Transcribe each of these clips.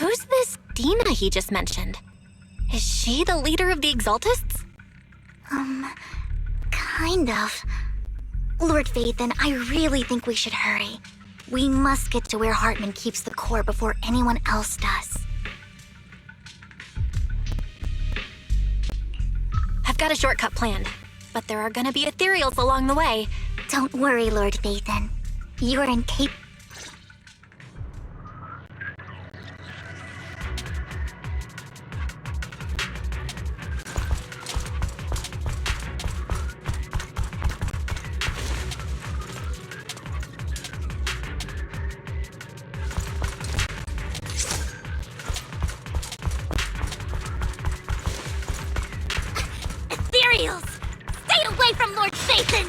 Who's this Dina he just mentioned? Is she the leader of the Exaltists? Kind of. Lord Phaethon, I really think we should hurry. We must get to where Hartman keeps the core before anyone else does. I've got a shortcut planned, but there are gonna be ethereals along the way. Don't worry, Lord Phaethon. You are incapable. Ethereals! Stay away from Lord Phaethon!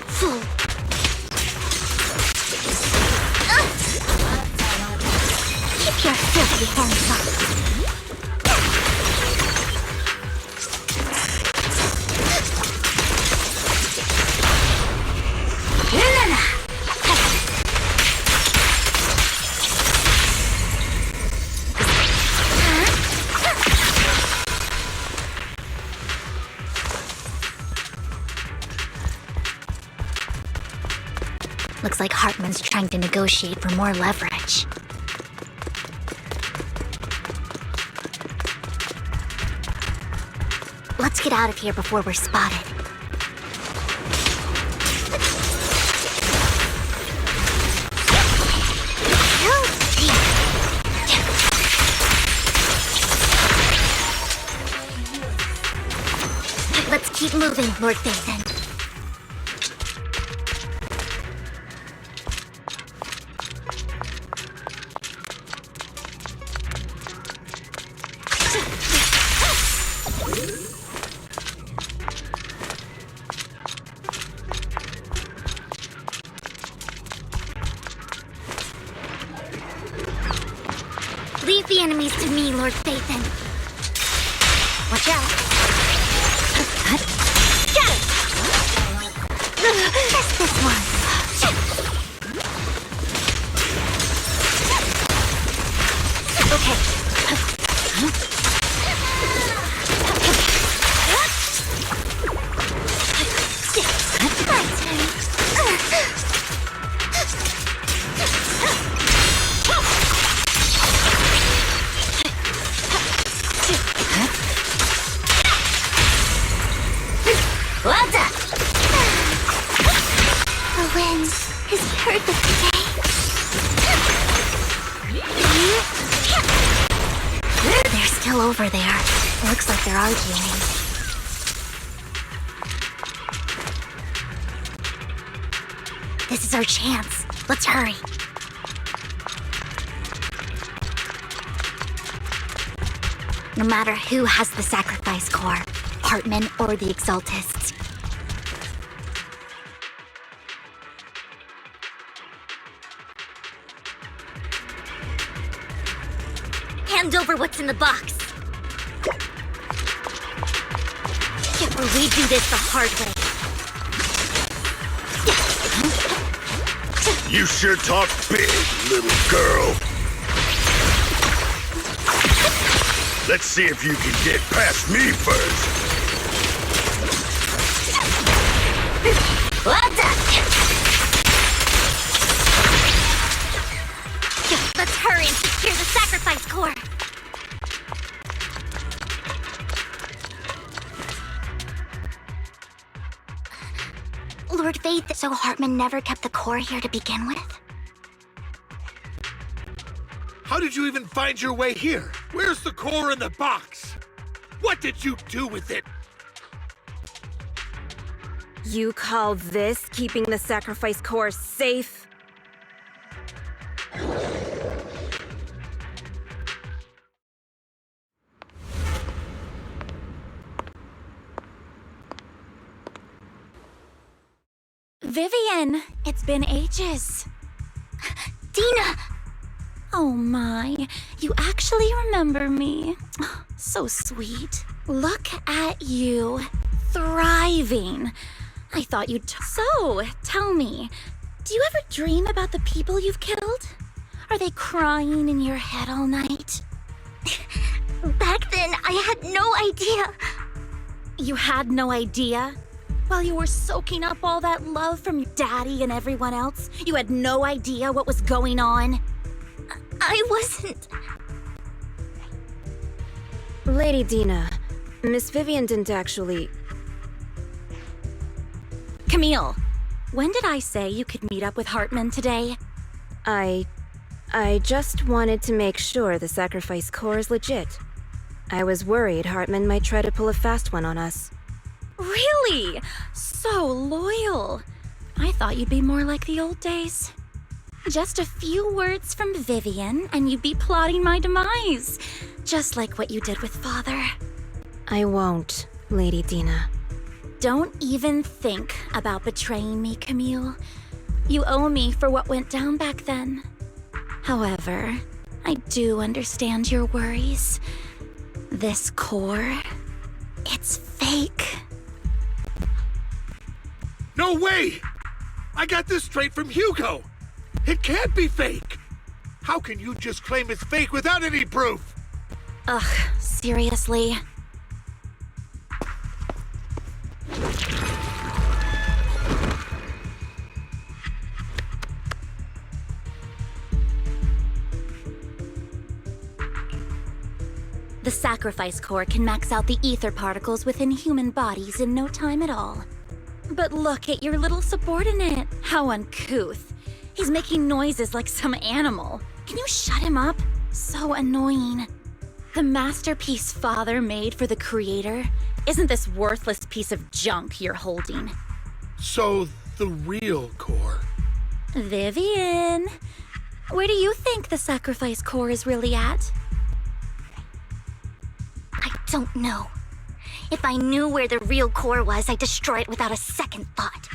Fool! Keep your filthy hands off! Looks like Hartman's trying to negotiate for more leverage. Let's get out of here before we're spotted. Let's keep moving, Lord Phaethon. Leave the enemies to me, Lord Phaethon. Watch out. Get it! Just this one. Okay. The wind is perfect today. They're still over there. Looks like they're arguing. This is our chance. Let's hurry. No matter who has the sacrifice core, Hartman or the Exaltists. Hand over what's in the box. Or we do this the hard way. You sure talk big, little girl. Let's see if you can get past me first. Let's hurry and secure the sacrifice core. Lord Phaethon, so Hartman never kept the core here to begin with? How did you even find your way here? Where's the core in the box? What did you do with it? You call this keeping the sacrifice core safe? Vivian, it's been ages. Dina! Oh my, you actually remember me. So sweet. Look at you, thriving. I thought you'd... So, tell me, Do you ever dream about the people you've killed? Are they crying in your head all night? Back then, I had no idea. You had no idea? While you were soaking up all that love from your daddy and everyone else, you had no idea what was going on? I wasn't... Lady Dina, Miss Vivian didn't actually... Camille, when did I say you could meet up with Hartman today? I just wanted to make sure the sacrifice core is legit. I was worried Hartman might try to pull a fast one on us. Really? So loyal. I thought you'd be more like the old days. Just a few words from Vivian, and you'd be plotting my demise. Just like what you did with Father. I won't, Lady Dina. Don't even think about betraying me, Camille. You owe me for what went down back then. However, I do understand your worries. This core, it's fake. No way! I got this straight from Hugo! It can't be fake! How can you just claim it's fake without any proof? Ugh, seriously? The sacrifice core can max out the ether particles within human bodies in no time at all. But look at your little subordinate. How uncouth. He's making noises like some animal. Can you shut him up? So annoying. The masterpiece Father made for the Creator isn't this worthless piece of junk you're holding. So, the real core. Vivian, where do you think the sacrifice core is really at? I don't know. If I knew where the real core was, I'd destroy it without a second thought.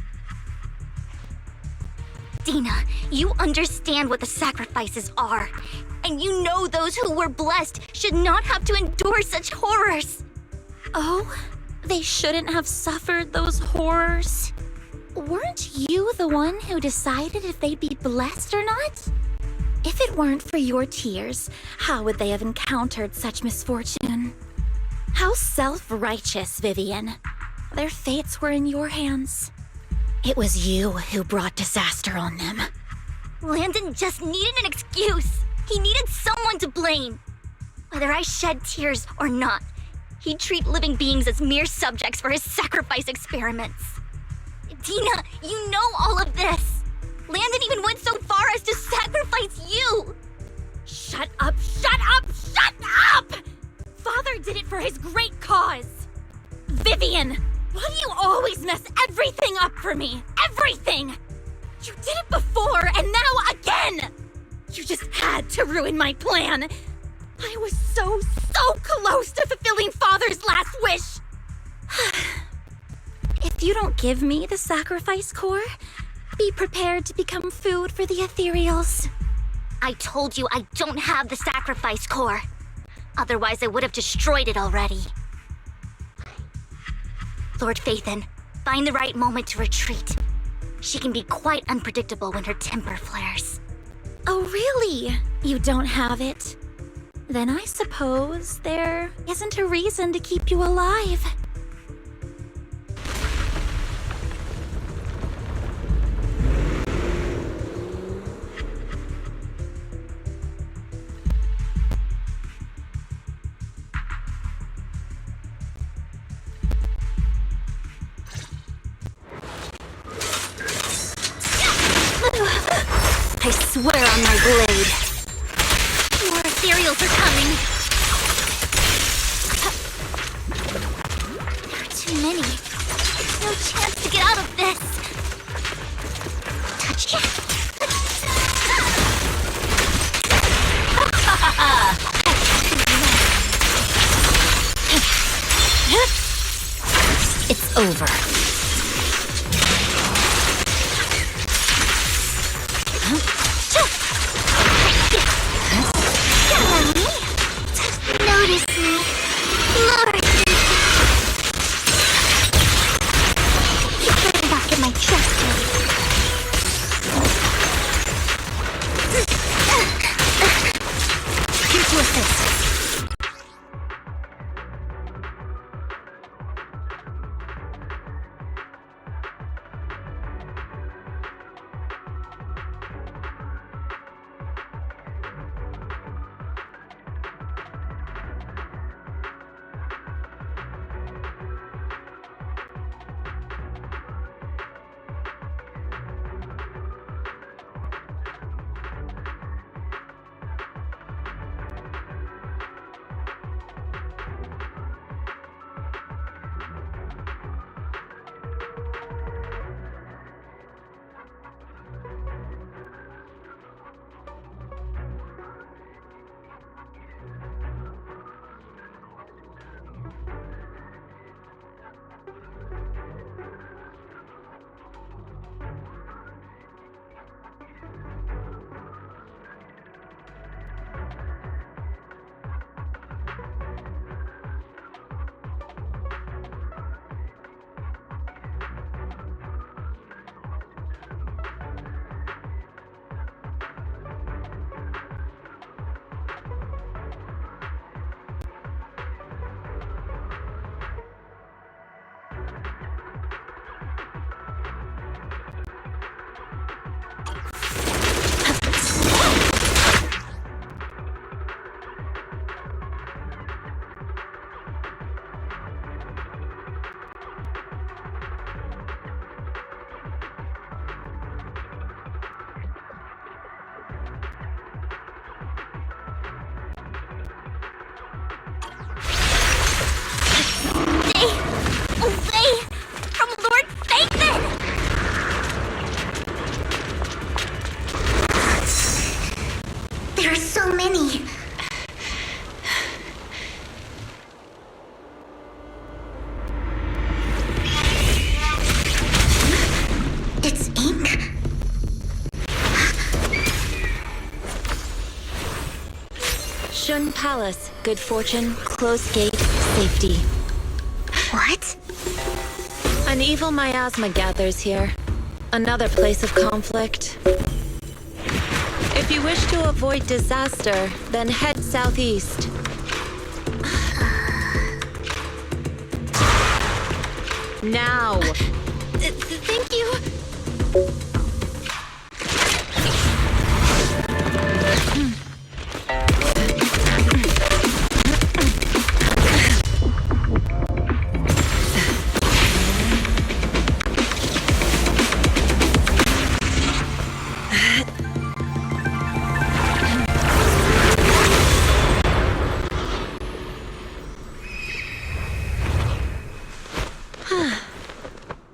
Dina, you understand what the sacrifices are. And you know those who were blessed should not have to endure such horrors. Oh, they shouldn't have suffered those horrors. Weren't you the one who decided if they'd be blessed or not? If it weren't for your tears, how would they have encountered such misfortune? How self-righteous, Vivian. Their fates were in your hands. It was you who brought disaster on them. Landon just needed an excuse. He needed someone to blame. Whether I shed tears or not, he'd treat living beings as mere subjects for his sacrifice experiments. Dina, you know all of this. Landon even went so far as to sacrifice you. Shut up, shut up, shut up! Father did it for his great cause. Vivian, why do you always mess everything up for me? Everything! You did it before, and now again! You just had to ruin my plan. I was so close to fulfilling Father's last wish. If you don't give me the sacrifice core, be prepared to become food for the ethereals. I told you I don't have the sacrifice core. Otherwise, I would have destroyed it already. Lord Phaethon, find the right moment to retreat. She can be quite unpredictable when her temper flares. Oh, really? You don't have it? Then I suppose there isn't a reason to keep you alive. I swear on my blade. More ethereals are coming. There are too many. There's no chance to get out of this. Touch it. It's over. Notice me, Lord. You better not get my trust ready. They from Lord Phaethon! There are so many. It's ink? Shun Palace, good fortune, closed gate, safety. What? An evil miasma gathers here. Another place of conflict. If you wish to avoid disaster, then head southeast. Now! Thank you.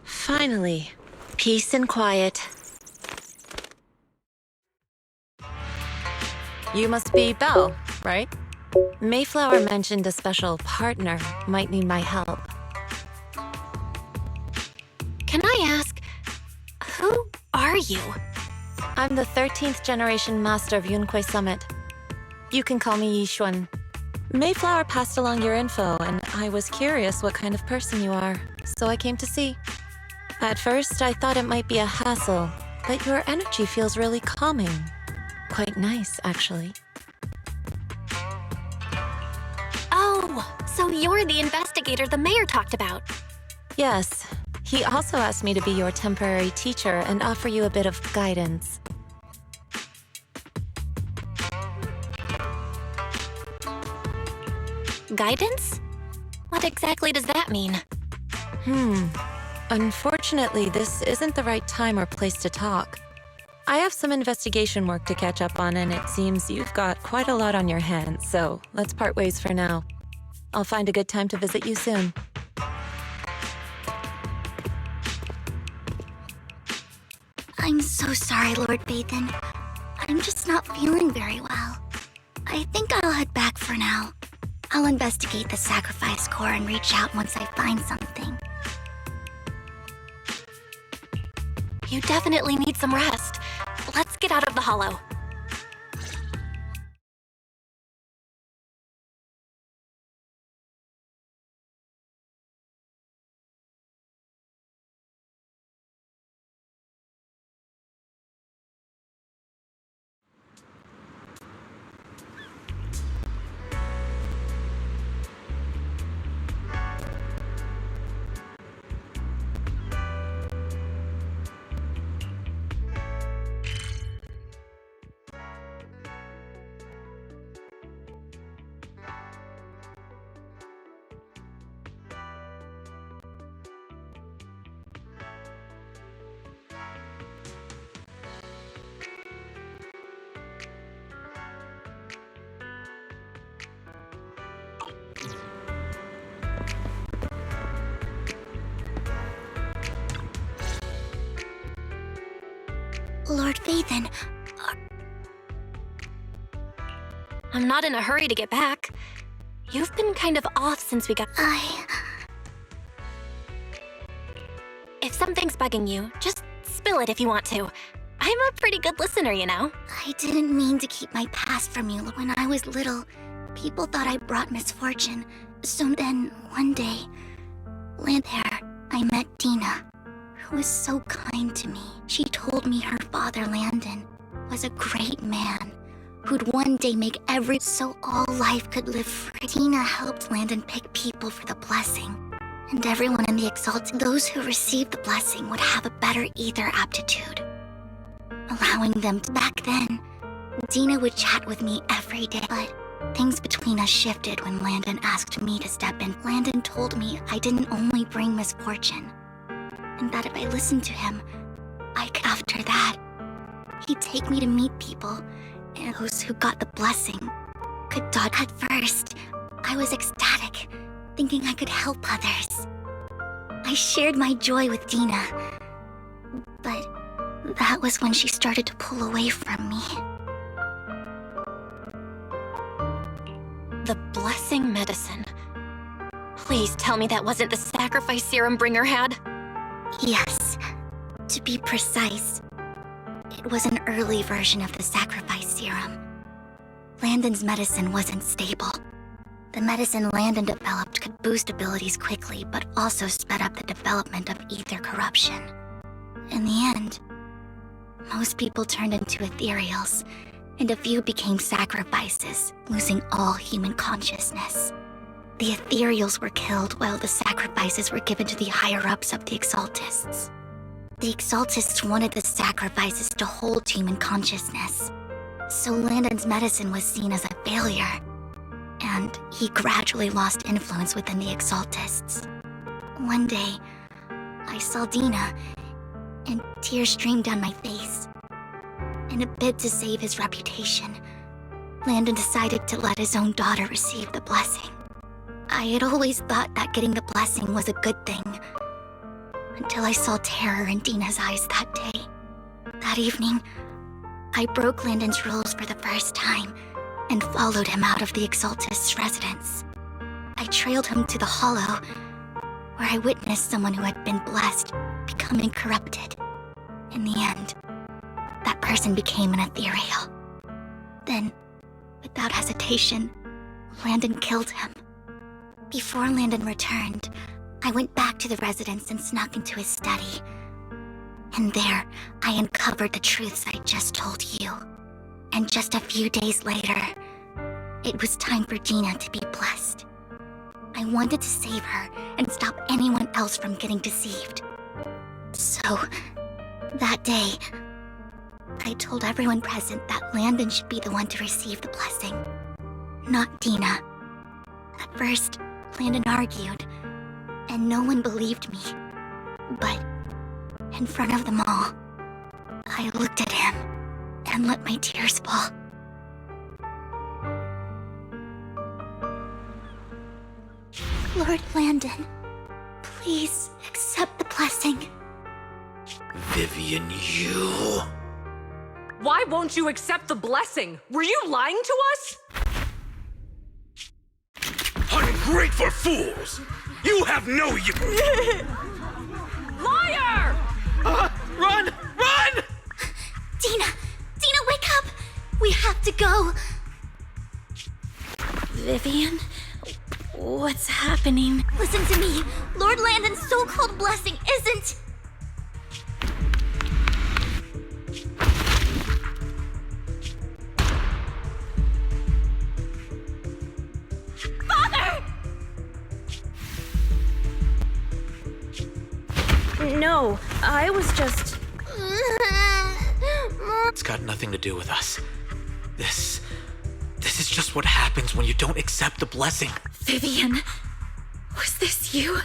Finally, peace and quiet. You must be Belle, right? Mayflower mentioned a special partner might need my help. Can I ask, who are you? I'm the 13th generation master of Yunquei Summit. You can call me Yixuan. Mayflower passed along your info, and I was curious what kind of person you are, so I came to see. At first, I thought it might be a hassle, but your energy feels really calming. Quite nice, actually. Oh, so you're the investigator the mayor talked about. Yes. He also asked me to be your temporary teacher and offer you a bit of guidance. Guidance? What exactly does that mean? Unfortunately, this isn't the right time or place to talk. I have some investigation work to catch up on, and it seems you've got quite a lot on your hands, so let's part ways for now. I'll find a good time to visit you soon. I'm so sorry, Lord Phaethon. I'm just not feeling very well. I think I'll head back for now. I'll investigate the sacrifice core and reach out once I find something. You definitely need some rest. Let's get out of the hollow. Lord Phaethon, I'm not in a hurry to get back. You've been kind of off since we got... If something's bugging you, just spill it if you want to. I'm a pretty good listener, you know? I didn't mean to keep my past from you. When I was little, people thought I brought misfortune. So then, one day, there, I met Dina, who was so kind to me. She told me her father, Landon, was a great man, who'd one day make so all life could live free. Dina helped Landon pick people for the blessing, and everyone in the Exalted, those who received the blessing would have a better ether aptitude. allowing them to. Back then, Dina would chat with me every day, but things between us shifted when Landon asked me to step in. Landon told me I didn't only bring misfortune, and that if I listened to him, I could. After that, he'd take me to meet people, and those who got the blessing could dodge. At first, I was ecstatic, thinking I could help others. I shared my joy with Dina, but that was when she started to pull away from me. The blessing medicine. Please tell me that wasn't the sacrifice serum Bringer had? Yes. To be precise, it was an early version of the sacrifice serum. Landon's medicine wasn't stable. The medicine Landon developed could boost abilities quickly, but also sped up the development of ether corruption. In the end, most people turned into ethereals, and a few became sacrifices, losing all human consciousness. The ethereals were killed while the sacrifices were given to the higher-ups of the Exaltists. The Exaltists wanted the sacrifices to hold human consciousness, so Landon's medicine was seen as a failure, and he gradually lost influence within the Exaltists. One day, I saw Dina, and tears streamed down my face. In a bid to save his reputation, Landon decided to let his own daughter receive the blessing. I had always thought that getting the blessing was a good thing, until I saw terror in Dina's eyes that day. That evening, I broke Landon's rules for the first time and followed him out of the Exaltist's residence. I trailed him to the Hollow, where I witnessed someone who had been blessed becoming corrupted. In the end, that person became an ethereal. Then, without hesitation, Landon killed him. Before Landon returned, I went back to the residence and snuck into his study. And there, I uncovered the truths I just told you. And just a few days later, it was time for Dina to be blessed. I wanted to save her and stop anyone else from getting deceived. So, that day, I told everyone present that Landon should be the one to receive the blessing, not Dina. At first, Landon argued, and no one believed me. But, in front of them all, I looked at him and let my tears fall. Lord Landon, please accept the blessing. Vivian, you... Why won't you accept the blessing? Were you lying to us? Ungrateful fools! You have no Liar! Run! Run! Dina, wake up! We have to go. Vivian, what's happening? Listen to me. Lord Landon's so-called blessing isn't... No, I was just... It's got nothing to do with us. This is just what happens when you don't accept the blessing. Vivian, was this you?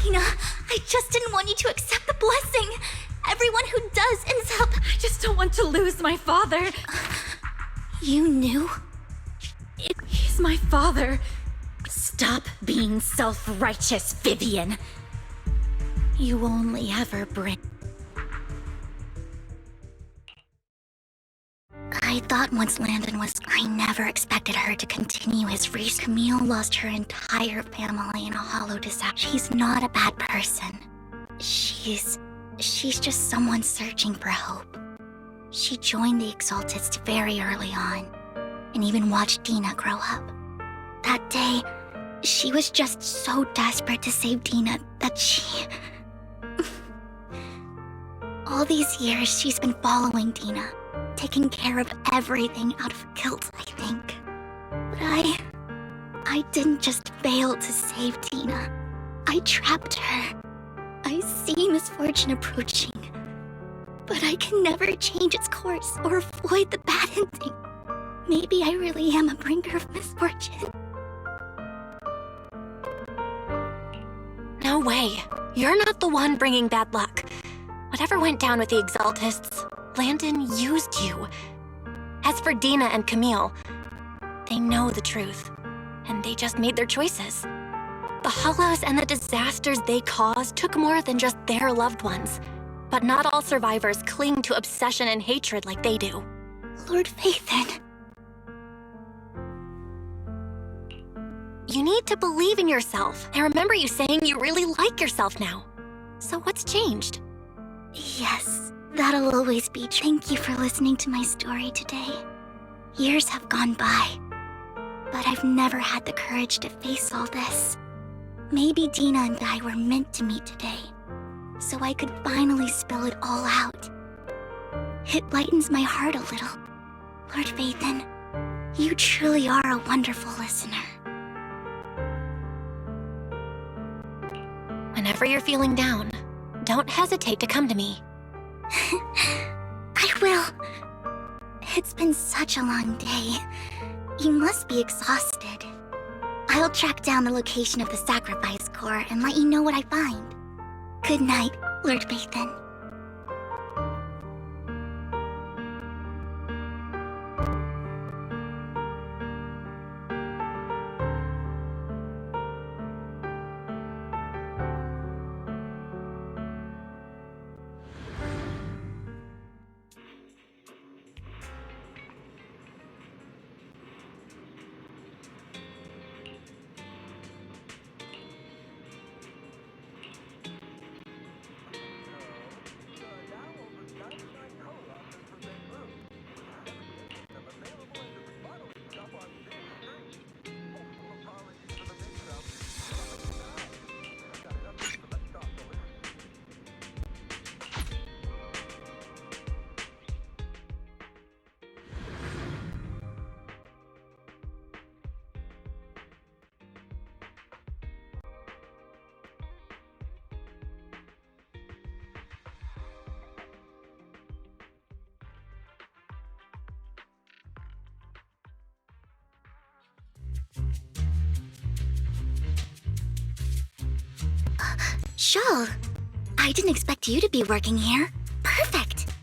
Dina, I just didn't want you to accept the blessing. Everyone who does ends up... I just don't want to lose my father. You knew? He's my father. Stop being self-righteous, Vivian. You only ever bring... I thought once Landon was... I never expected her to continue his race. Camille lost her entire family in a hollow disaster. She's not a bad person. She's just someone searching for hope. She joined the Exaltists very early on, and even watched Dina grow up. That day, she was just so desperate to save Dina that she... All these years, she's been following Dina, taking care of everything out of guilt, I think. But I didn't just fail to save Dina. I trapped her. I see misfortune approaching, But I can never change its course or avoid the bad ending. Maybe I really am a bringer of misfortune. No way. You're not the one bringing bad luck. Whatever went down with the Exaltists, Landon used you. As for Dina and Camille, they know the truth, and they just made their choices. The Hollows and the disasters they caused took more than just their loved ones. But not all survivors cling to obsession and hatred like they do. Lord Phaethon. You need to believe in yourself. I remember you saying you really like yourself now. So what's changed? Yes, that'll always be. Thank you for listening to my story today. Years have gone by, but I've never had the courage to face all this. Maybe Dina and I were meant to meet today, so I could finally spill it all out. It lightens my heart a little. Lord Phaethon, you truly are a wonderful listener. Whenever you're feeling down, don't hesitate to come to me. I will. It's been such a long day. You must be exhausted. I'll track down the location of the sacrifice core and let you know what I find. Good night, Lord Phaethon. Shawl, I didn't expect you to be working here. Perfect.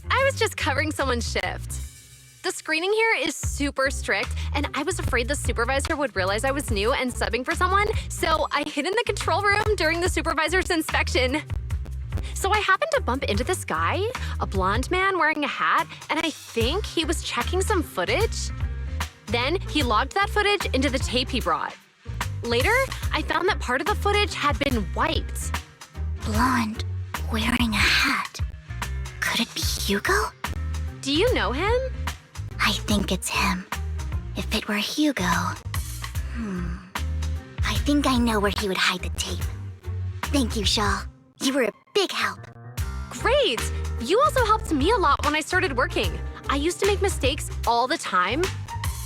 I was just covering someone's shift. The screening here is super strict, and I was afraid the supervisor would realize I was new and subbing for someone, so I hid in the control room during the supervisor's inspection. So I happened to bump into this guy, a blonde man wearing a hat, and I think he was checking some footage. Then he logged that footage into the tape he brought. Later, I found that part of the footage had been wiped. Blonde, wearing a hat. Could it be Hugo? Do you know him? I think it's him. If it were Hugo... I think I know where he would hide the tape. Thank you, Shaw. You were a big help. Great! You also helped me a lot when I started working. I used to make mistakes all the time.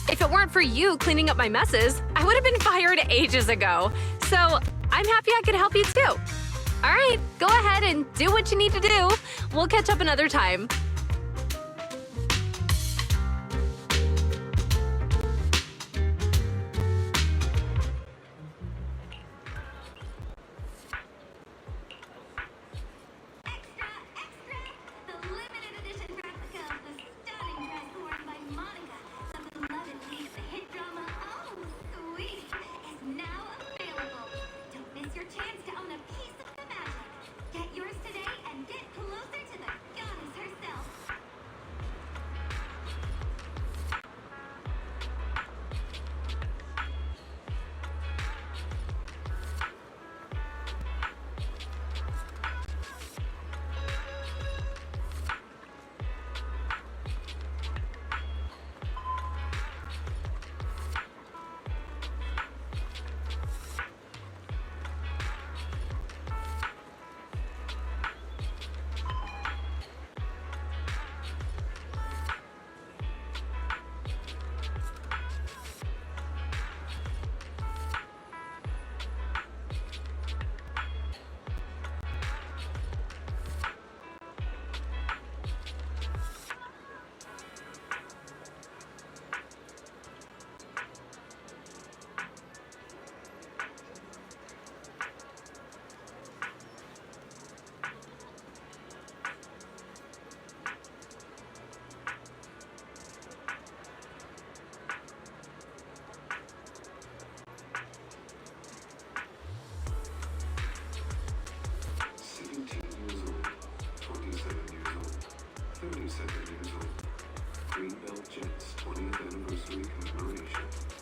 If it weren't for you cleaning up my messes, I would have been fired ages ago. So I'm happy I could help you too. All right, go ahead and do what you need to do. We'll catch up another time. Get yours today and get closer to the goddess herself. 37 years old. Greenbelt Jets 20th anniversary commemoration.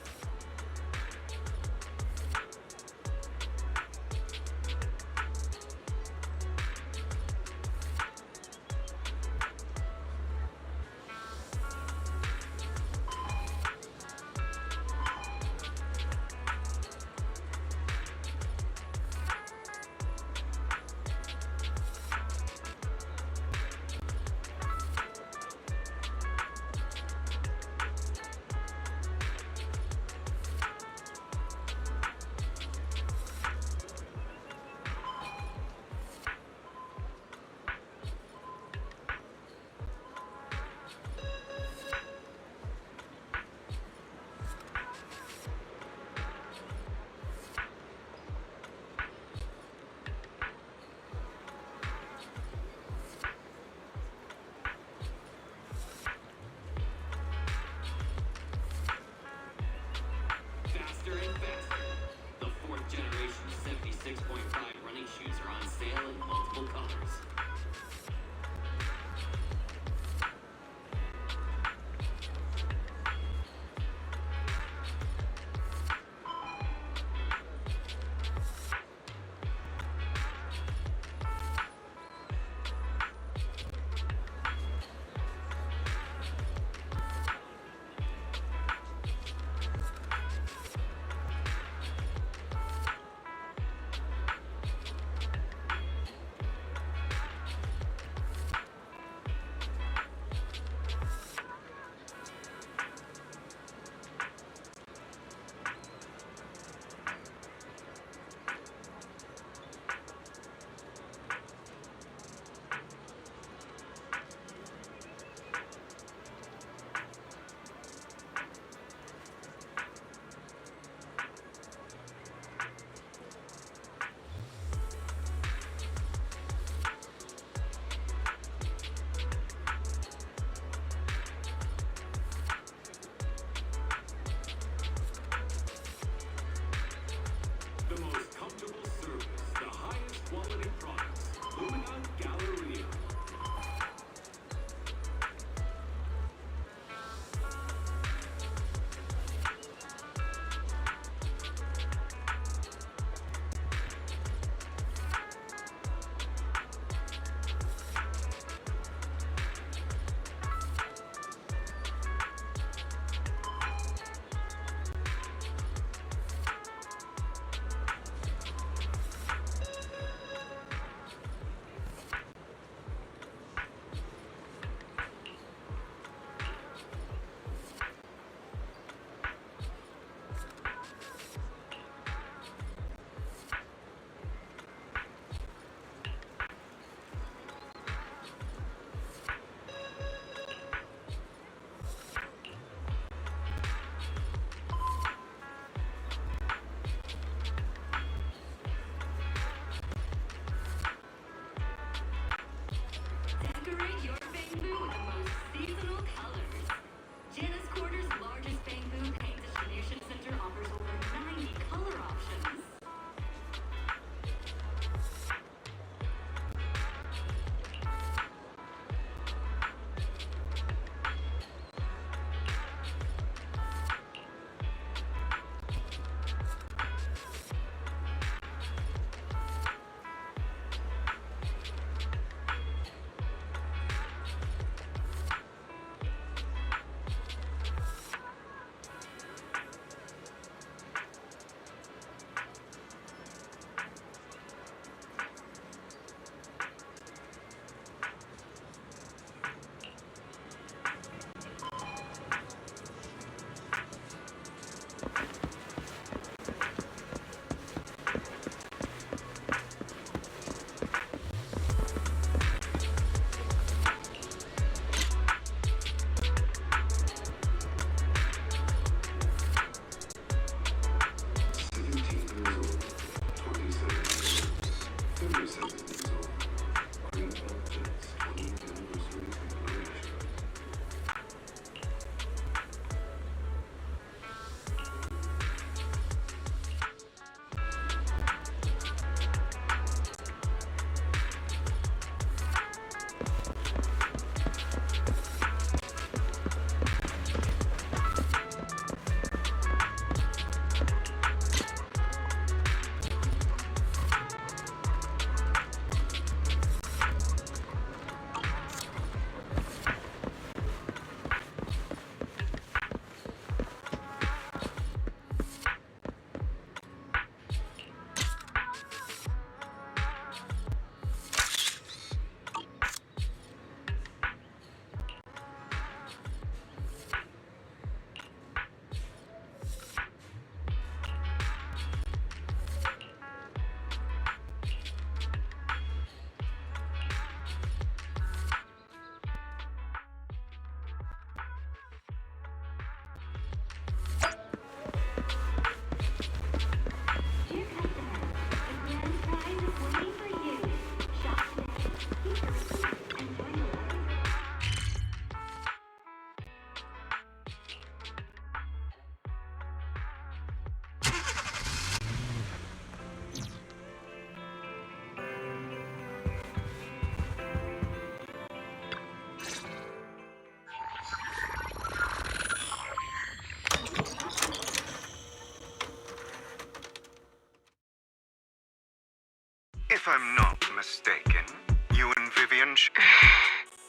If I'm not mistaken, you and Vivian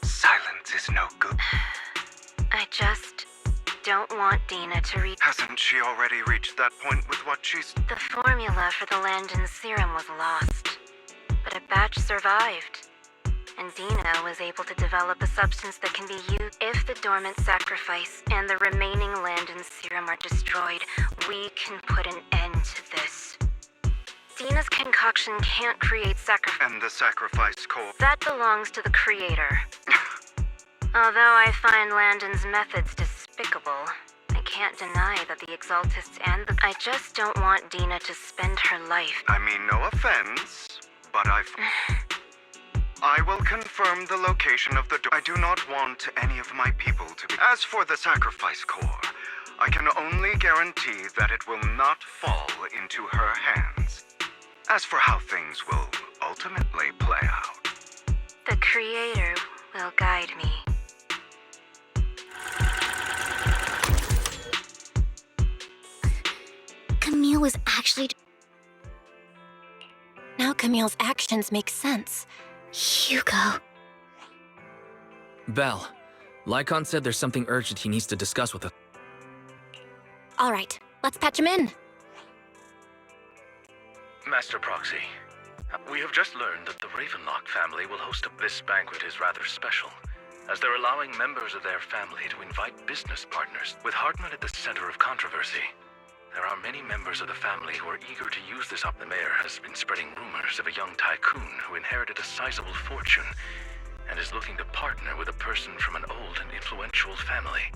silence is no good. I just don't want Dina to reach. Hasn't she already reached that point with what she's... The formula for the Landon serum was lost, but a batch survived. And Dina was able to develop a substance that can be used. If the dormant sacrifice and the remaining Landon serum are destroyed, we can put an end to this. Dina's concoction can't create sacrifice. And the sacrifice core? That belongs to the creator. Although I find Landon's methods despicable, I can't deny that the Exaltists and the... I just don't want Dina to spend her life... I mean, no offense, but I will confirm the location of the door. I do not want any of my people to be... As for the sacrifice core, I can only guarantee that it will not fall into her hands. As for how things will ultimately play out... The creator will guide me. Camille was actually... Now Camille's actions make sense. Hugo. Belle, Lycon said there's something urgent he needs to discuss with us. All right, let's patch him in. Master Proxy, we have just learned that the Ravenlock family will host this banquet is rather special, as they're allowing members of their family to invite business partners, with Hartman at the center of controversy. There are many members of the family who are eager to use this up. The mayor has been spreading rumors of a young tycoon who inherited a sizable fortune and is looking to partner with a person from an old and influential family.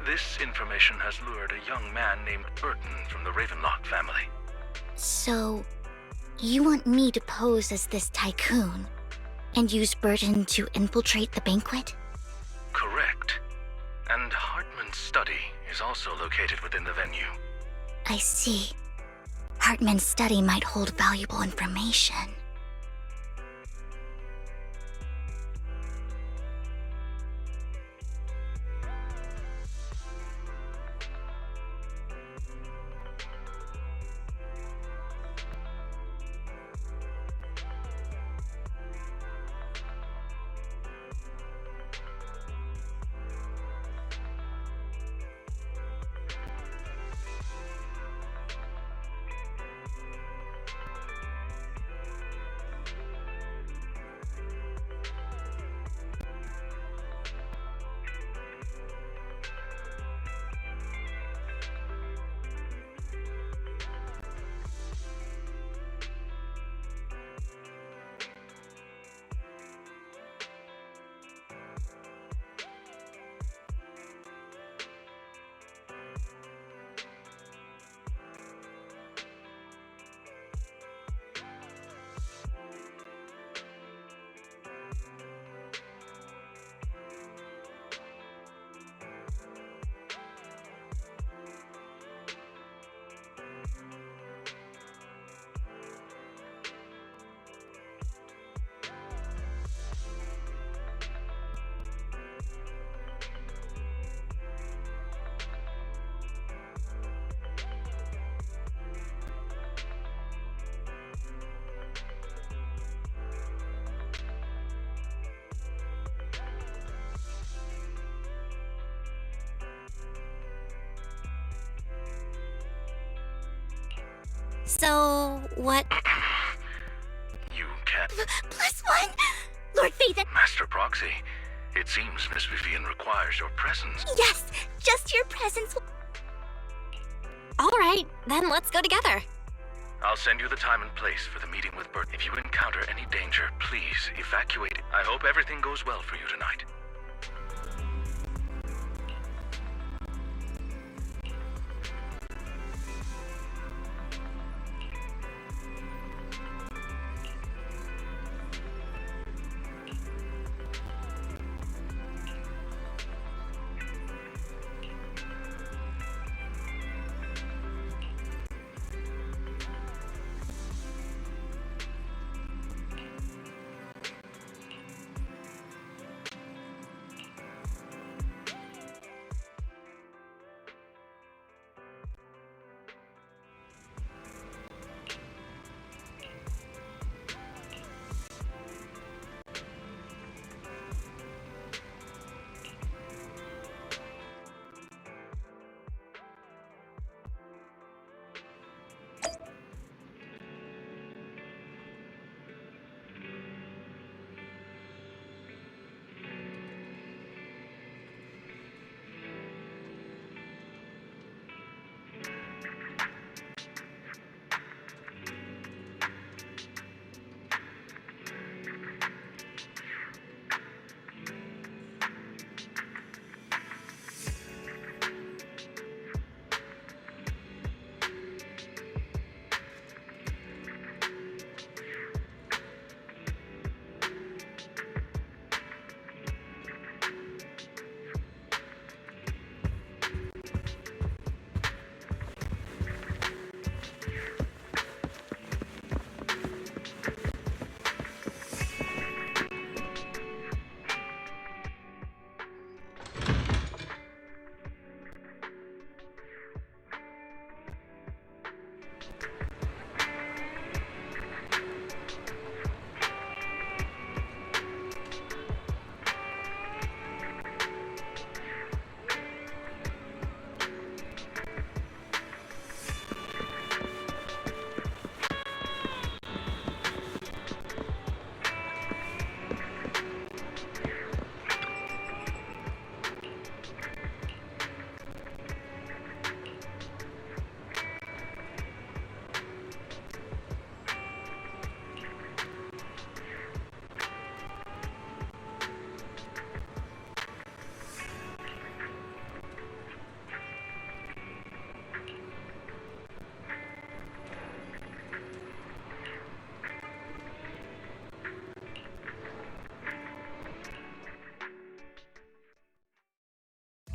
This information has lured a young man named Burton from the Ravenlock family. So, you want me to pose as this tycoon and use Burton to infiltrate the banquet? Correct. And Hartman's study is also located within the venue. I see. Hartman's study might hold valuable information. So, what? You can't... +1! Lord Faithen! Master Proxy, it seems Miss Vivian requires your presence. Yes! Just your presence. All right, then let's go together. I'll send you the time and place for the meeting with Bert. If you encounter any danger, please evacuate. I hope everything goes well for you tonight.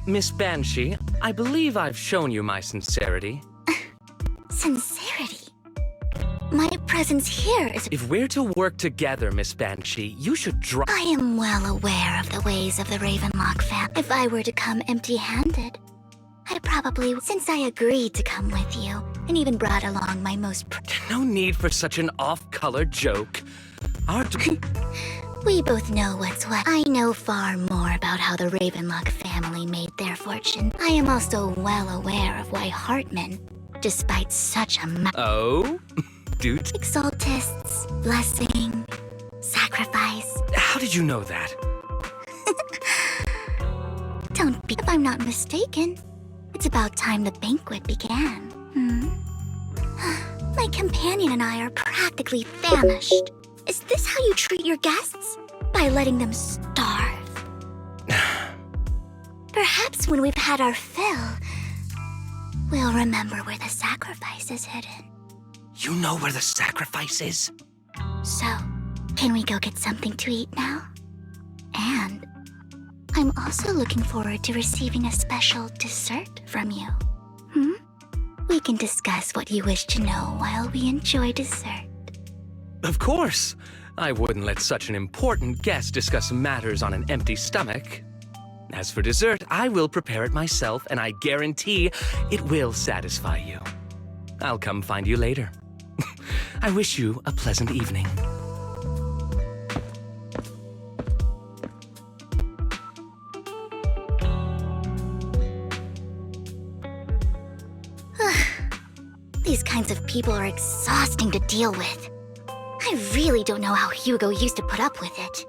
Miss Banshee, I believe I've shown you my sincerity. Sincerity? My presence here is... If we're to work together, Miss Banshee, you should drop... I am well aware of the ways of the Ravenlock family. If I were to come empty-handed, I probably... Since I agreed to come with you, and even brought along my most... No need for such an off-color joke. Our... We both know what's what. I know far more about how the Ravenlock family made their fortune. I am also well aware of why Hartman, despite such a... Oh? Dude? Exaltists, blessing, sacrifice. How did you know that? Don't be... If I'm not mistaken, it's about time the banquet began. My companion and I are practically famished. Is this how you treat your guests? By letting them starve? Perhaps when we've had our fill, we'll remember where the sacrifice is hidden. You know where the sacrifice is? So, can we go get something to eat now? And I'm also looking forward to receiving a special dessert from you. We can discuss what you wish to know while we enjoy dessert. Of course. I wouldn't let such an important guest discuss matters on an empty stomach. As for dessert, I will prepare it myself, and I guarantee it will satisfy you. I'll come find you later. I wish you a pleasant evening. These kinds of people are exhausting to deal with. I really don't know how Hugo used to put up with it.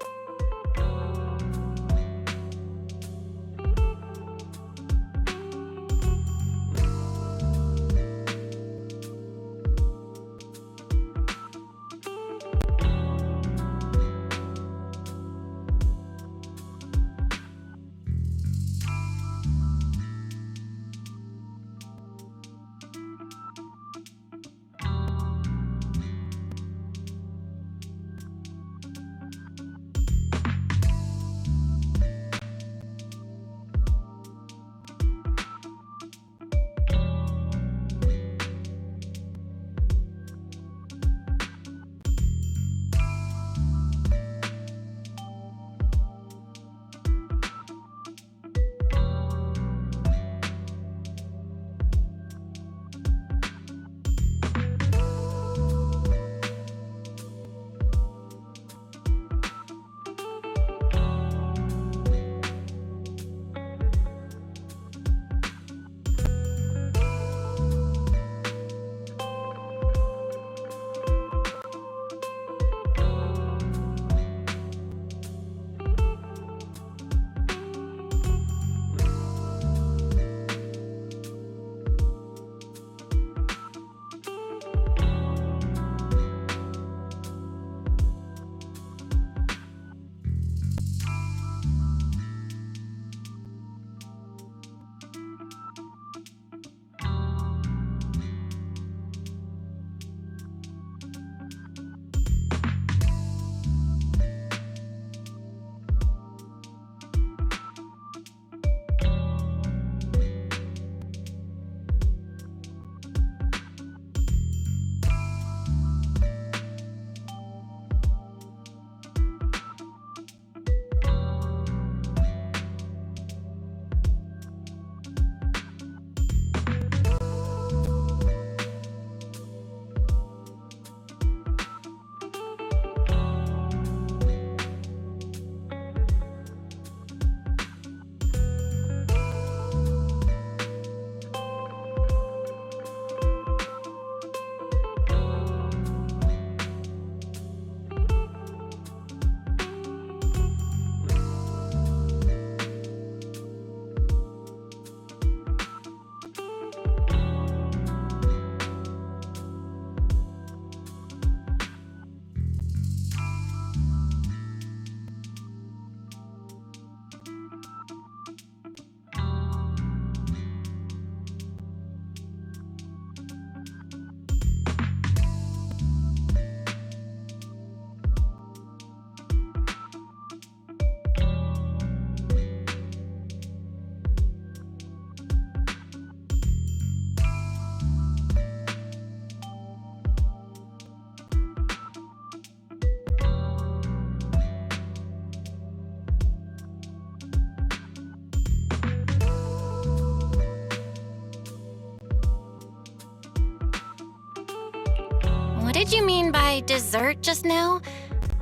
did you mean by dessert just now?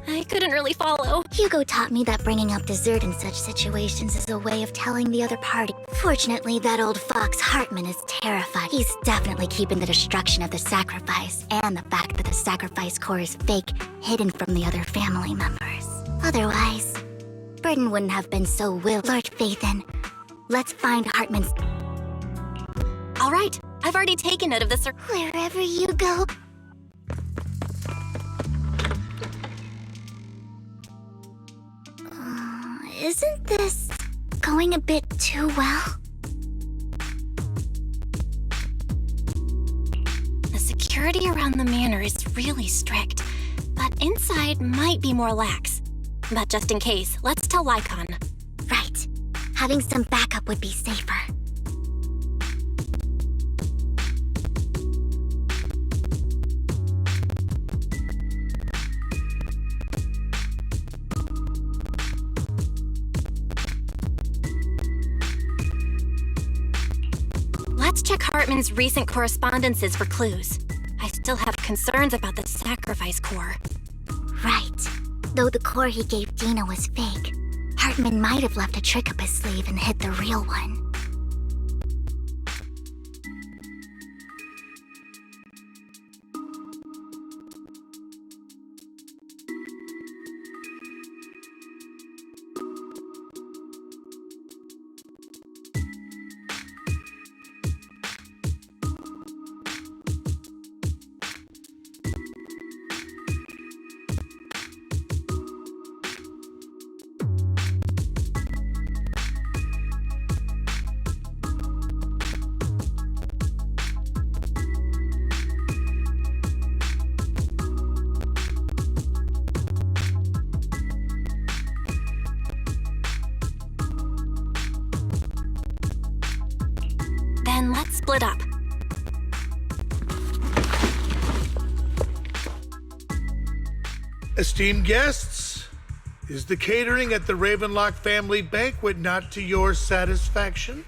I couldn't really follow. Hugo taught me that bringing up dessert in such situations is a way of telling the other party. Fortunately, that old fox Hartman is terrified. He's definitely keeping the destruction of the sacrifice and the fact that the sacrifice core is fake hidden from the other family members. Otherwise, Burden wouldn't have been so Lord Faithin, let's find Hartman's... All right, I've already taken note of the Wherever you go... Isn't this going a bit too well? The security around the manor is really strict, but inside might be more lax. But just in case, let's tell Lycon. Right. Having some backup would be safer. Let's check Hartman's recent correspondences for clues. I still have concerns about the sacrifice core. Right. Though the core he gave Dina was fake, Hartman might have left a trick up his sleeve and hid the real one. Then let's split up. Esteemed guests, is the catering at the Ravenlock family banquet not to your satisfaction?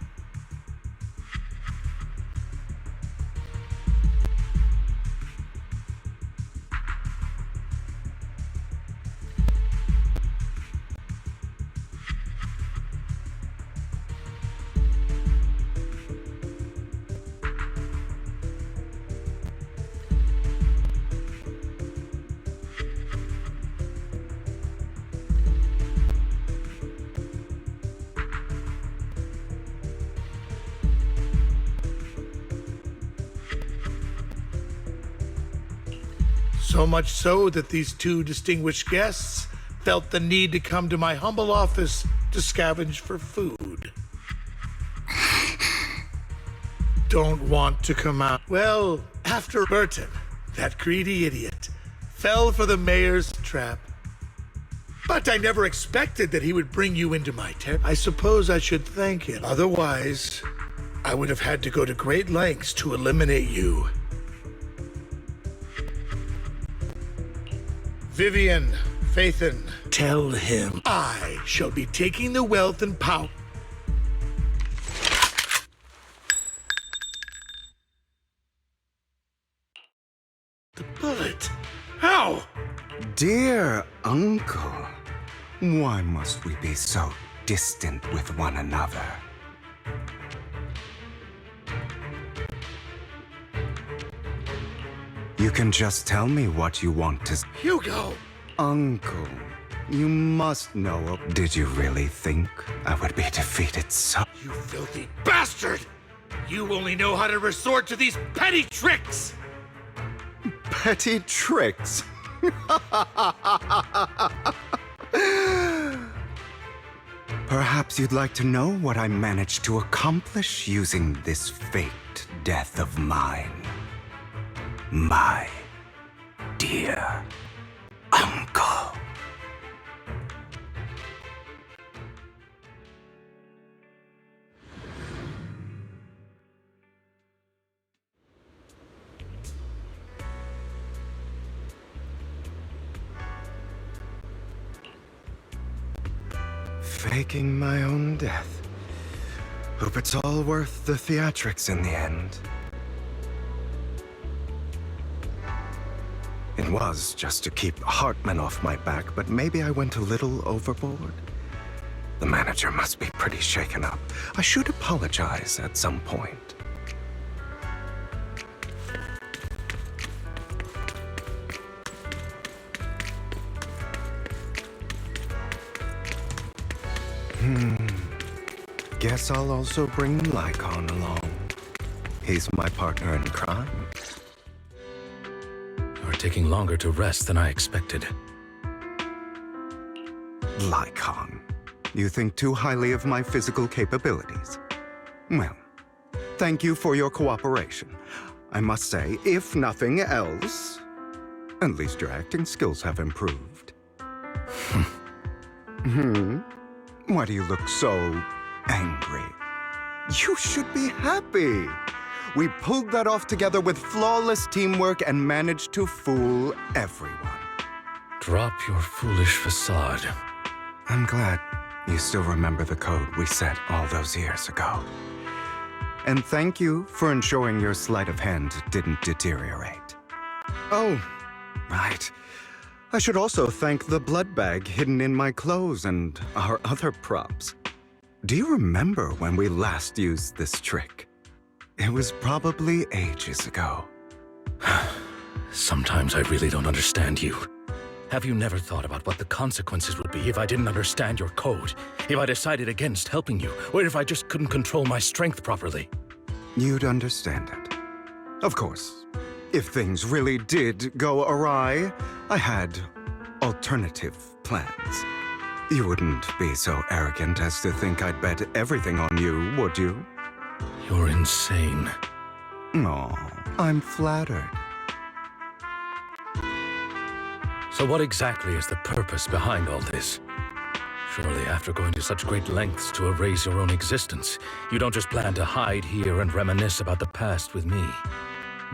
So much so that these two distinguished guests felt the need to come to my humble office to scavenge for food. Don't want to come out. Well, after Burton, that greedy idiot, fell for the mayor's trap. But I never expected that he would bring you into my tent. I suppose I should thank him. Otherwise, I would have had to go to great lengths to eliminate you. Vivian, Faithin, tell him I shall be taking the wealth and power. The bullet. How? Dear uncle, why must we be so distant with one another? You can just tell me what you want to... Hugo! Uncle, you must know... Did you really think I would be defeated so... You filthy bastard! You only know how to resort to these petty tricks! Petty tricks? Perhaps you'd like to know what I managed to accomplish using this faked death of mine. My dear uncle. Faking my own death. Hope it's all worth the theatrics in the end. It was just to keep Hartman off my back, but maybe I went a little overboard. The manager must be pretty shaken up. I should apologize at some point. Guess I'll also bring Lycon along. He's my partner in crime. You're taking longer to rest than I expected. Lycon, you think too highly of my physical capabilities. Well, thank you for your cooperation. I must say, if nothing else, at least your acting skills have improved. Why do you look so angry? You should be happy. We pulled that off together with flawless teamwork and managed to fool everyone. Drop your foolish facade. I'm glad you still remember the code we set all those years ago. And thank you for ensuring your sleight of hand didn't deteriorate. Oh, right. I should also thank the blood bag hidden in my clothes and our other props. Do you remember when we last used this trick? It was probably ages ago. Sometimes I really don't understand you. Have you never thought about what the consequences would be if I didn't understand your code? If I decided against helping you? Or if I just couldn't control my strength properly? You'd understand it. Of course, if things really did go awry, I had alternative plans. You wouldn't be so arrogant as to think I'd bet everything on you, would you? You're insane. Aw, I'm flattered. So what exactly is the purpose behind all this? Surely after going to such great lengths to erase your own existence, you don't just plan to hide here and reminisce about the past with me.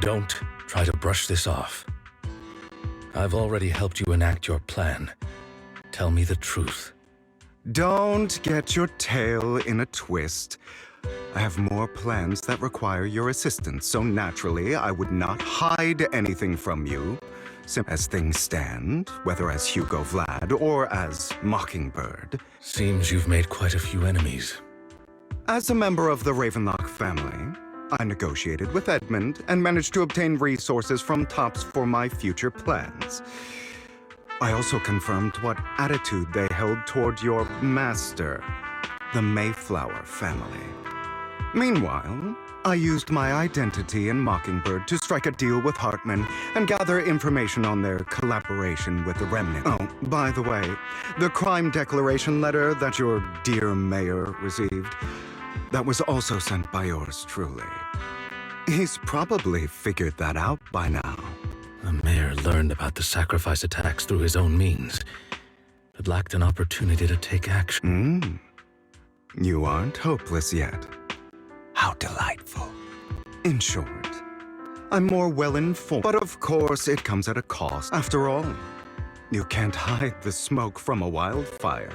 Don't try to brush this off. I've already helped you enact your plan. Tell me the truth. Don't get your tail in a twist. I have more plans that require your assistance, so naturally I would not hide anything from you. As things stand, whether as Hugo Vlad or as Mockingbird. Seems you've made quite a few enemies. As a member of the Ravenlock family, I negotiated with Edmund and managed to obtain resources from Tops for my future plans. I also confirmed what attitude they held toward your master, the Mayflower family. Meanwhile, I used my identity in Mockingbird to strike a deal with Hartman and gather information on their collaboration with the Remnant. Oh, by the way, the crime declaration letter that your dear mayor received, that was also sent by yours truly. He's probably figured that out by now. The mayor learned about the sacrifice attacks through his own means, but lacked an opportunity to take action. You aren't hopeless yet. How delightful. In short, I'm more well-informed, but of course it comes at a cost. After all, you can't hide the smoke from a wildfire.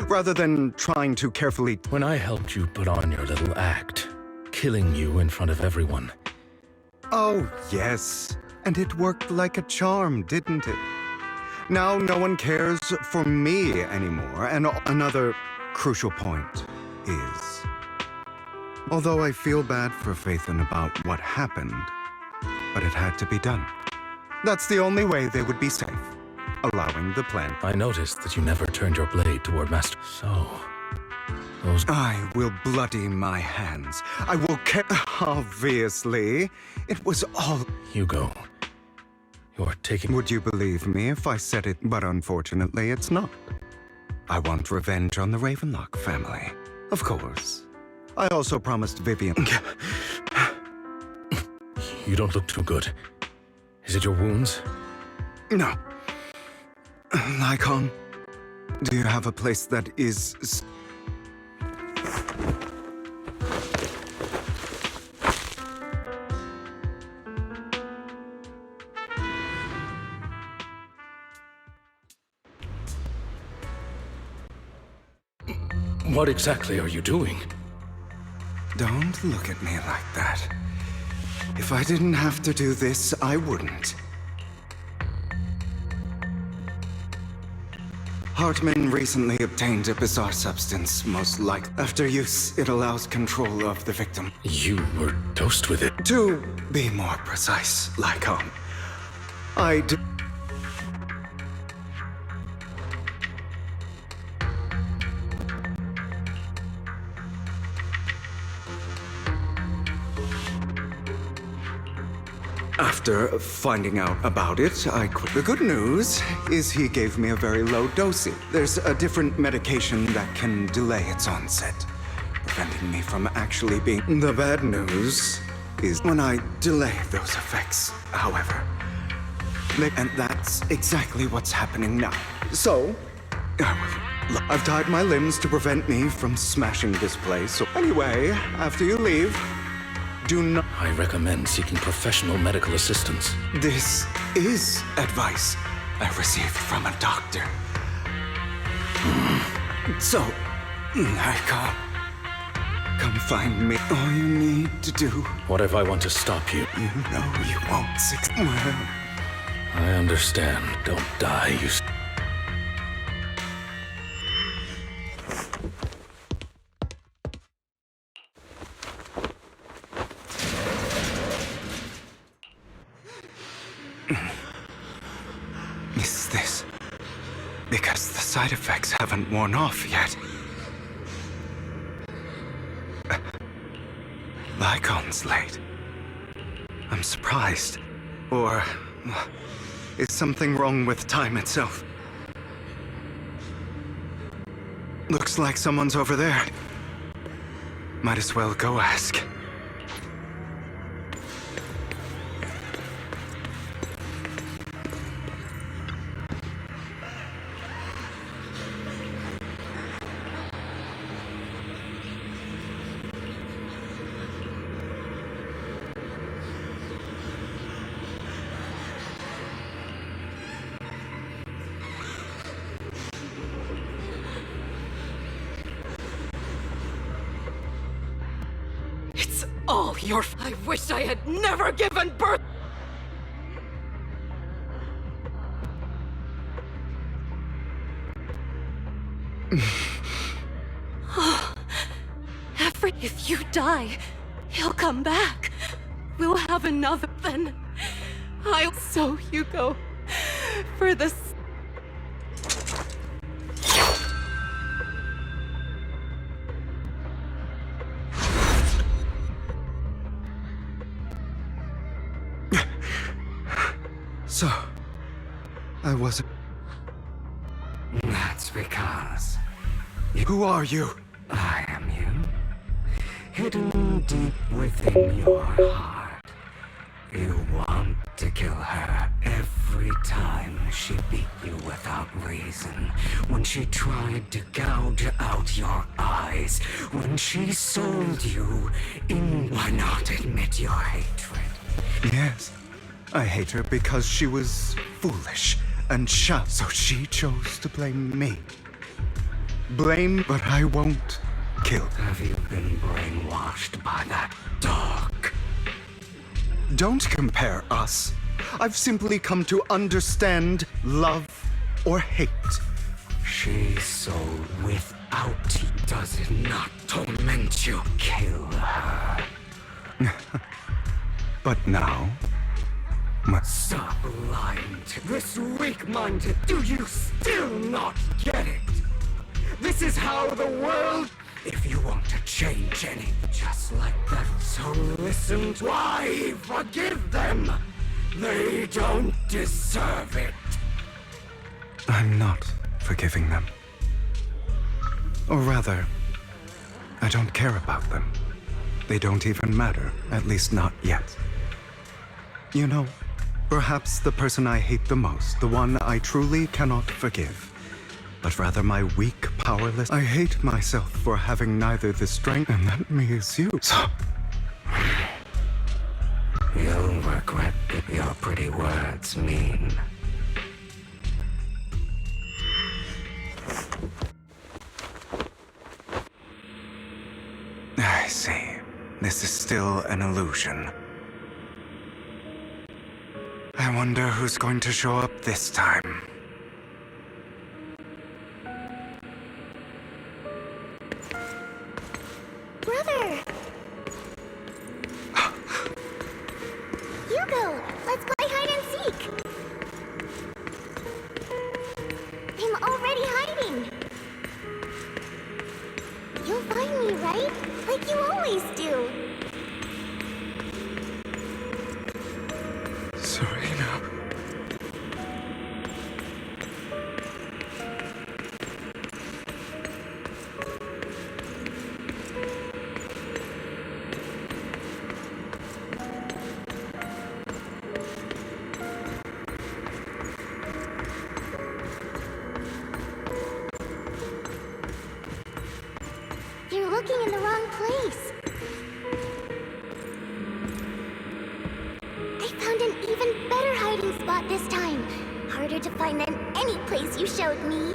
Rather than trying to carefully... When I helped you put on your little act, killing you in front of everyone. Oh, yes. And it worked like a charm, didn't it? Now no one cares for me anymore, and another crucial point is... Although I feel bad for Phaethon about what happened, but it had to be done. That's the only way they would be safe, allowing the plan. I noticed that you never turned your blade toward Master. So, those... I will bloody my hands. I will Obviously, it was all... Hugo, you're taking... Would you believe me if I said it? But unfortunately, it's not. I want revenge on the Ravenlock family. Of course. I also promised Vivian... You don't look too good. Is it your wounds? No. Lycon, do you have a place that is... What exactly are you doing? Don't look at me like that. If I didn't have to do this, I wouldn't. Hartman recently obtained a bizarre substance, most likely. After use, it allows control of the victim. You were dosed with it. To be more precise, Lycon, I d- After finding out about it, I quit. The good news is he gave me a very low dosage. There's a different medication that can delay its onset, preventing me from actually being... The bad news is when I delay those effects, however. And that's exactly what's happening now. So, I've tied my limbs to prevent me from smashing this place. So anyway, after you leave, do not... I recommend seeking professional medical assistance. This is advice I received from a doctor. So, Lycon, come find me. All you need to do... What if I want to stop you? You know you won't succeed. Well... I understand. Don't die, you... Is this because the side effects haven't worn off yet? Lycon's late. I'm surprised. Or is something wrong with time itself? Looks like someone's over there. Might as well go ask. All your... I wish I had never given birth... If you die, he'll come back. We'll have another then. So Hugo, for this... So, I wasn't... That's because... Who are you? I am you. Hidden deep within your heart. You want to kill her every time she beat you without reason. When she tried to gouge out your eyes. When she sold you in... Why not admit your hatred? Yes. I hate her because she was foolish and shy, so she chose to blame me. Blame, but I won't kill. Have you been brainwashed by that dog? Don't compare us. I've simply come to understand love or hate. She's sold without you. Does it not torment you? Kill her. But now... Stop lying to this weak-minded. Do you still not get it? This is how the world... If you want to change any, just like that, so listen. Why forgive them? They don't deserve it. I'm not forgiving them. Or rather, I don't care about them. They don't even matter, at least not yet. You know, perhaps the person I hate the most, the one I truly cannot forgive, but rather my weak, powerless... I hate myself for having neither the strength, and that me is you, so... You'll regret what your pretty words mean. I see. This is still an illusion. I wonder who's going to show up this time. You'll find me, right? Like you always do. Serena. You're looking in the wrong place. I found an even better hiding spot this time. Harder to find than any place you showed me.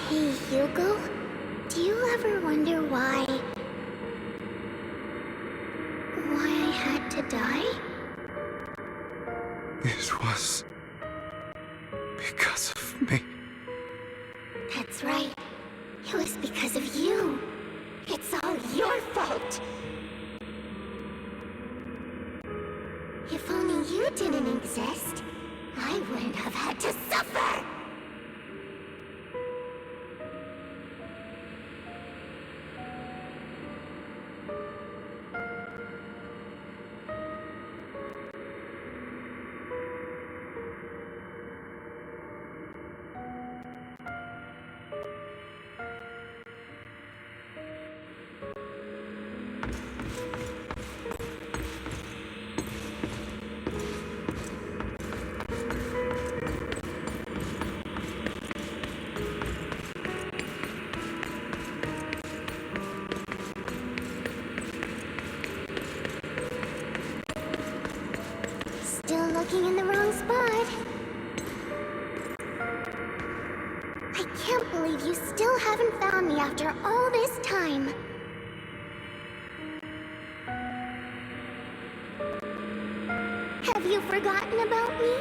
Hey, Hugo. Do you ever wonder why I had to die? It was because of me. That's right. It was because of you. It's all your fault. If only you didn't exist, I wouldn't have had to suffer. Still looking in the wrong spot. I can't believe you still haven't found me after all this time. Have you forgotten about me?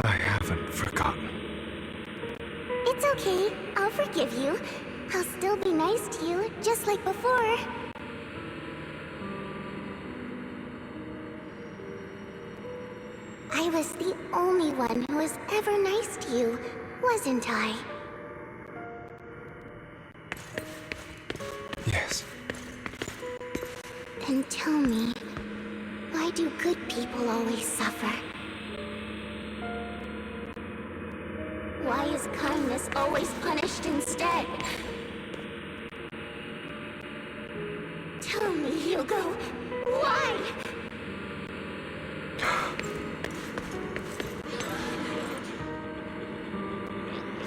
I haven't forgotten. It's okay. I'll forgive you. I'll still be nice to you, just like before. I was the only one who was ever nice to you, wasn't I? Yes. Then tell me, why do good people always suffer? Why is kindness always punished instead? Tell me, Hugo, why?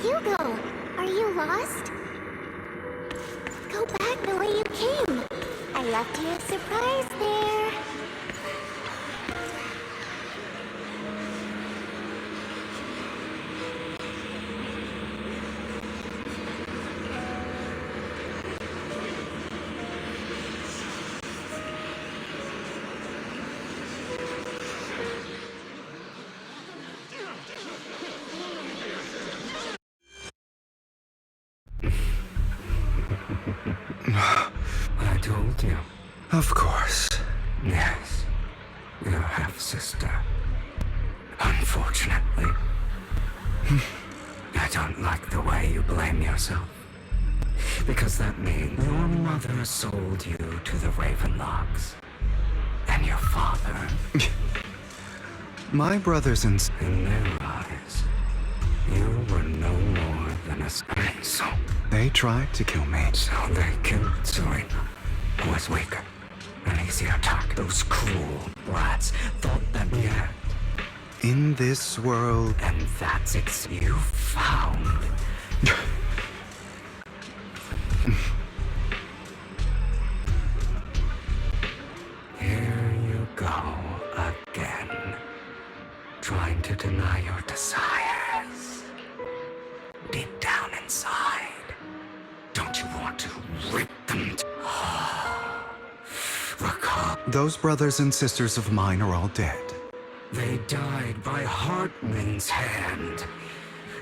Hugo, are you lost? Go back the way you came. I left you a surprise there. I told you. Of course. Yes. Your half-sister. Unfortunately. I don't like the way you blame yourself. Because that means your mother sold you to the Ravenlocks. And your father. My brothers and... In their eyes, you were no more than a so They tried to kill me. So they killed Serena, who was weaker and easier target. Those cruel brats thought that we had. In this world... And that's it you found. Here you go again. Trying to deny your desires. Deep down inside. Don't you want to rip them to... Recall. Those brothers and sisters of mine are all dead. They died by Hartman's hand.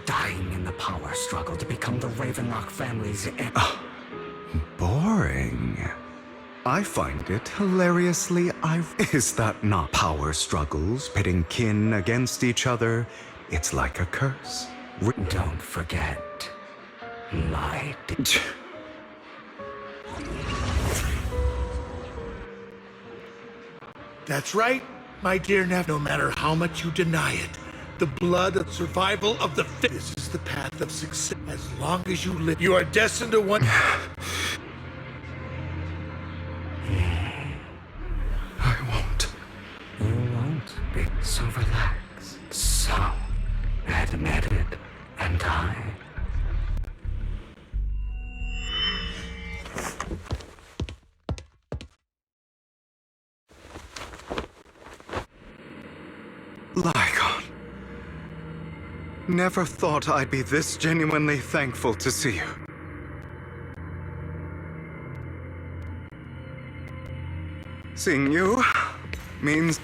Dying in the power struggle to become the Ravenlock family's... Boring. I find it hilariously Is that not power struggles, pitting kin against each other? It's like a curse. Don't forget, light. That's right, my dear nephew. No matter how much you deny it, the blood of survival of the fit. This is the path of success. As long as you live, you are destined to one. You won't be so relaxed. So, admitted, and I. Lygon. Never thought I'd be this genuinely thankful to see you. Seeing you means